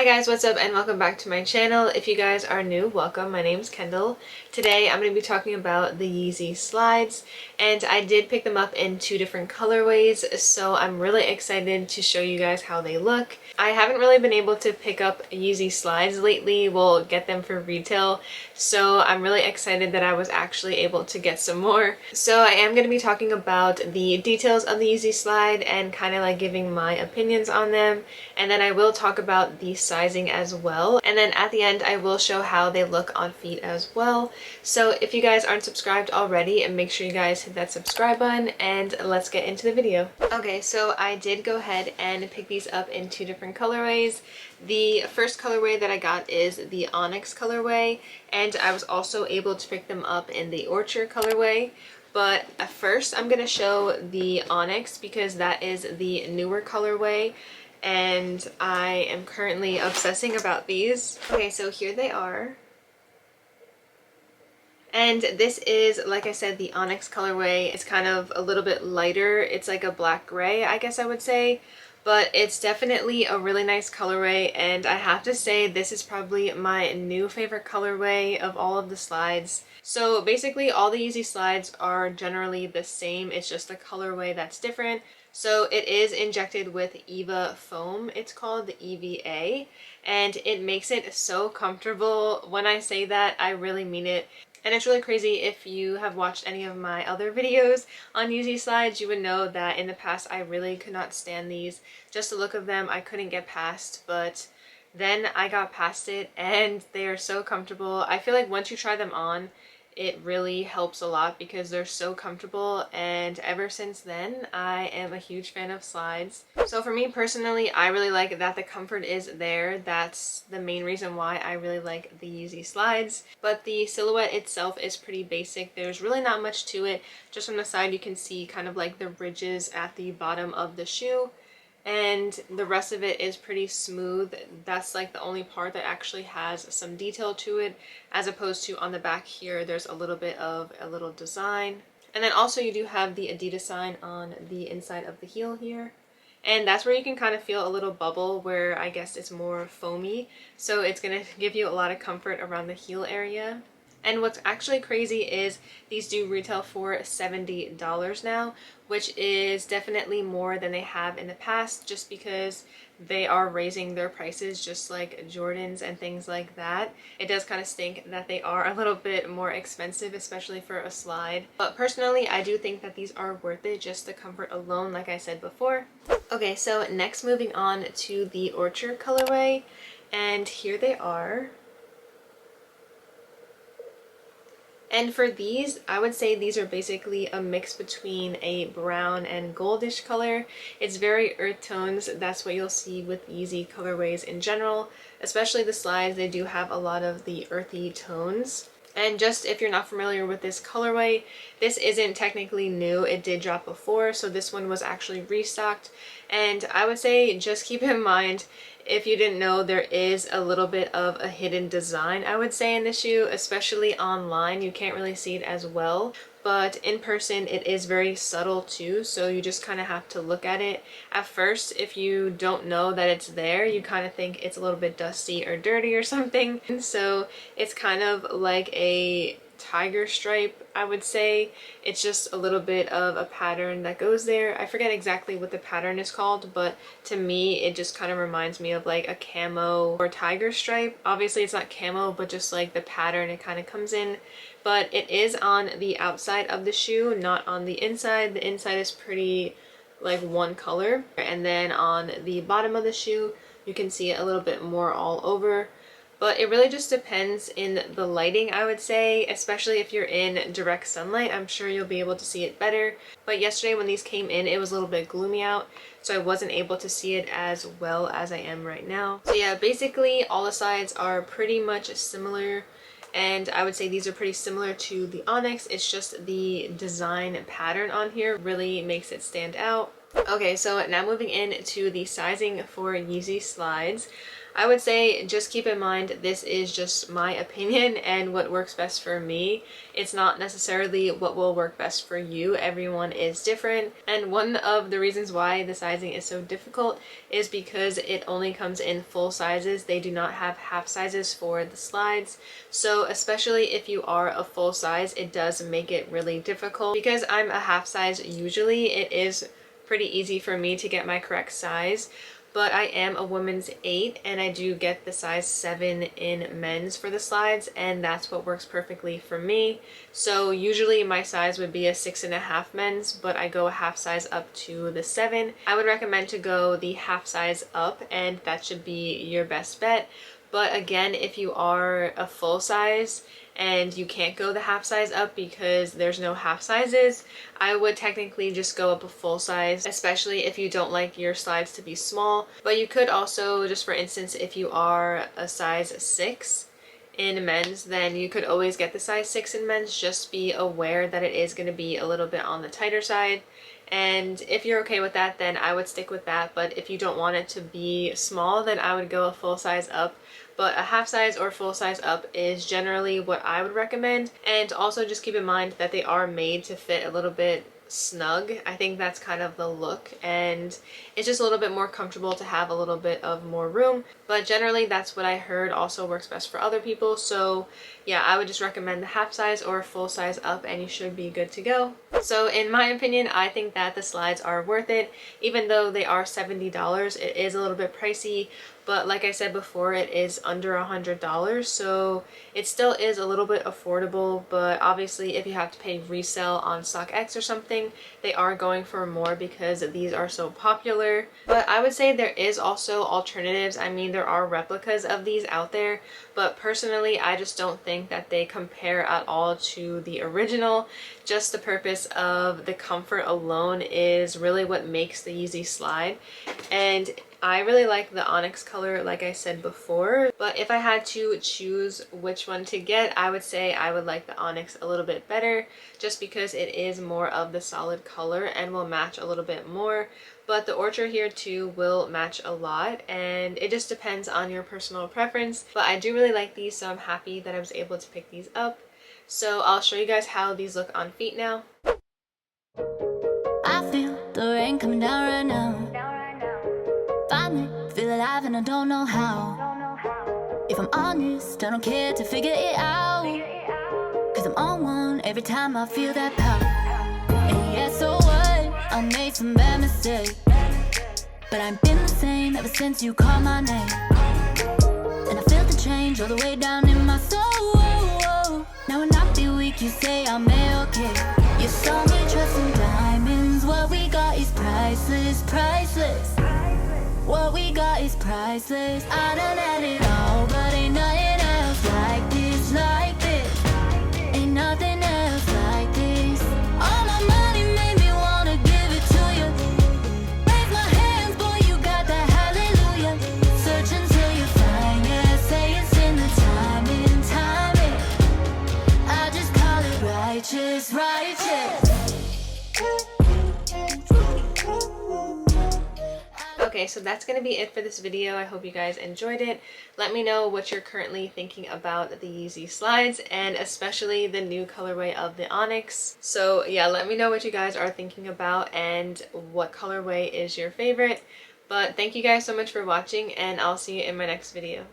Hi guys, what's up and welcome back to my channel. If you guys are new, welcome. My name's Kendall. Today I'm going to be talking about the Yeezy Slides, and I did pick them up in two different colorways, so I'm really excited to show you guys how they look. I haven't really been able to pick up Yeezy Slides lately. We'll get them for retail, so I'm really excited that I was actually able to get some more. So I am going to be talking about the details of the Yeezy Slide and kind of like giving my opinions on them, and then I will talk about the sizing as well, and then at the end I will show how they look on feet as well. So if you guys aren't subscribed already, and make sure you guys hit that subscribe button, and let's get into the video. Okay, so I did go ahead and pick these up in two different colorways. The first colorway that I got is the Onyx colorway, and I was also able to pick them up in the Ochre colorway. But at first I'm going to show the Onyx because that is the newer colorway, and I am currently obsessing about these. Okay, so here they are. And this is, like I said, the Onyx colorway. It's kind of a little bit lighter. It's like a black gray, I guess I would say. But it's definitely a really nice colorway, and I have to say this is probably my new favorite colorway of all of the slides. So basically all the Yeezy Slides are generally the same, it's just the colorway that's different. So it is injected with EVA foam, it's called the EVA, and it makes it so comfortable. When I say that, I really mean it. And it's really crazy. If you have watched any of my other videos on Yeezy Slides, you would know that in the past I really could not stand these. Just the look of them I couldn't get past, but then I got past it and they are so comfortable. I feel like once you try them on, it really helps a lot because they're so comfortable, and ever since then I am a huge fan of slides. So for me personally, I really like that the comfort is there. That's the main reason why I really like the Yeezy Slides. But the silhouette itself is pretty basic. There's really not much to it. Just from the side you can see kind of like the ridges at the bottom of the shoe, and the rest of it is pretty smooth. That's like the only part that actually has some detail to it, as opposed to on the back here there's a little bit of a little design. And then also you do have the Adidas sign on the inside of the heel here, and that's where you can kind of feel a little bubble where I guess it's more foamy, so it's gonna give you a lot of comfort around the heel area. And what's actually crazy is these do retail for $70 now, which is definitely more than they have in the past, just because they are raising their prices just like Jordans and things like that. It does kind of stink that they are a little bit more expensive, especially for a slide. But personally, I do think that these are worth it, just the comfort alone, like I said before. Okay, so next moving on to the Orchard colorway, and here they are. And for these, I would say these are basically a mix between a brown and goldish color. It's very earth tones. That's what you'll see with Yeezy colorways in general. Especially the slides, they do have a lot of the earthy tones. And just if you're not familiar with this colorway, this isn't technically new. It did drop before, so this one was actually restocked. And I would say just keep in mind, if you didn't know, there is a little bit of a hidden design, I would say, in the shoe, especially online. You can't really see it as well, but in person it is very subtle too, so you just kind of have to look at it. At first, if you don't know that it's there, you kind of think it's a little bit dusty or dirty or something. And so it's kind of like a tiger stripe, I would say. It's just a little bit of a pattern that goes there. I forget exactly what the pattern is called, but to me it just kind of reminds me of like a camo or tiger stripe. Obviously it's not camo, but just like the pattern it kind of comes in. But it is on the outside of the shoe, not on the inside. The inside is pretty like one color, and then on the bottom of the shoe you can see it a little bit more all over. But it really just depends in the lighting, I would say, especially if you're in direct sunlight. I'm sure you'll be able to see it better. But yesterday when these came in, it was a little bit gloomy out, so I wasn't able to see it as well as I am right now. So yeah, basically all the sides are pretty much similar, and I would say these are pretty similar to the Onyx. It's just the design pattern on here really makes it stand out. Okay, so now moving in to the sizing for Yeezy Slides. I would say just keep in mind this is just my opinion and what works best for me. It's not necessarily what will work best for you. Everyone is different, and one of the reasons why the sizing is so difficult is because it only comes in full sizes. They do not have half sizes for the slides, so especially if you are a full size, it does make it really difficult. Because I'm a half size usually, it is pretty easy for me to get my correct size, but I am a woman's 8 and I do get the size 7 in men's for the slides, and that's what works perfectly for me. So usually my size would be a 6.5 men's, but I go a half size up to the 7. I would recommend to go the half size up, and that should be your best bet. But again, if you are a full size and you can't go the half size up because there's no half sizes, I would technically just go up a full size, especially if you don't like your slides to be small. But you could also, just for instance, if you are a size 6 in men's, then you could always get the size 6 in men's. Just be aware that it is going to be a little bit on the tighter side. And if you're okay with that, then I would stick with that. But if you don't want it to be small, then I would go a full size up. But a half size or full size up is generally what I would recommend. And also just keep in mind that they are made to fit a little bit snug. I think that's kind of the look, and it's just a little bit more comfortable to have a little bit of more room. But generally that's what I heard also works best for other people. So yeah, I would just recommend the half size or full size up and you should be good to go. So in my opinion, I think that the slides are worth it. Even though they are $70, it is a little bit pricey, but like I said before, it is under $100, so it still is a little bit affordable. But obviously if you have to pay resale on StockX or something, they are going for more because these are so popular. But I would say there is also alternatives. I mean, there are replicas of these out there, but personally I just don't think that they compare at all to the original. Just the purpose of the comfort alone is really what makes the Yeezy Slide. And I really like the onyx color, like I said before, but if I had to choose which one to get, I would say I would like the onyx a little bit better, just because it is more of the solid color and will match a little bit more. But the ochre here too will match a lot, and it just depends on your personal preference. But I do really like these, so I'm happy that I was able to pick these up. So I'll show you guys how these look on feet now. I feel the rain coming down right now. Finally feel alive and I don't know how. If I'm honest, I don't care to figure it out, cause I'm on one every time I feel that power. And yeah, so what? I made some bad mistakes, but I've been the same ever since you called my name. And I felt the change all the way down in my soul. Now when I feel weak, you say I'm okay. You saw me trusting diamonds. What we got is priceless, priceless. What we got is priceless. I done had it all, but ain't nothing else like this, like this. Ain't nothing else like this. All my money made me wanna give it to you. Raise my hands, boy, you got that hallelujah. Search until you find, yeah, say it's in the timing, timing. I just call it righteous, righteous. Okay, so that's going to be it for this video. I hope you guys enjoyed it. Let me know what you're currently thinking about the Yeezy Slides, and especially the new colorway of the Onyx. So yeah, let me know what you guys are thinking about and what colorway is your favorite. But thank you guys so much for watching, and I'll see you in my next video.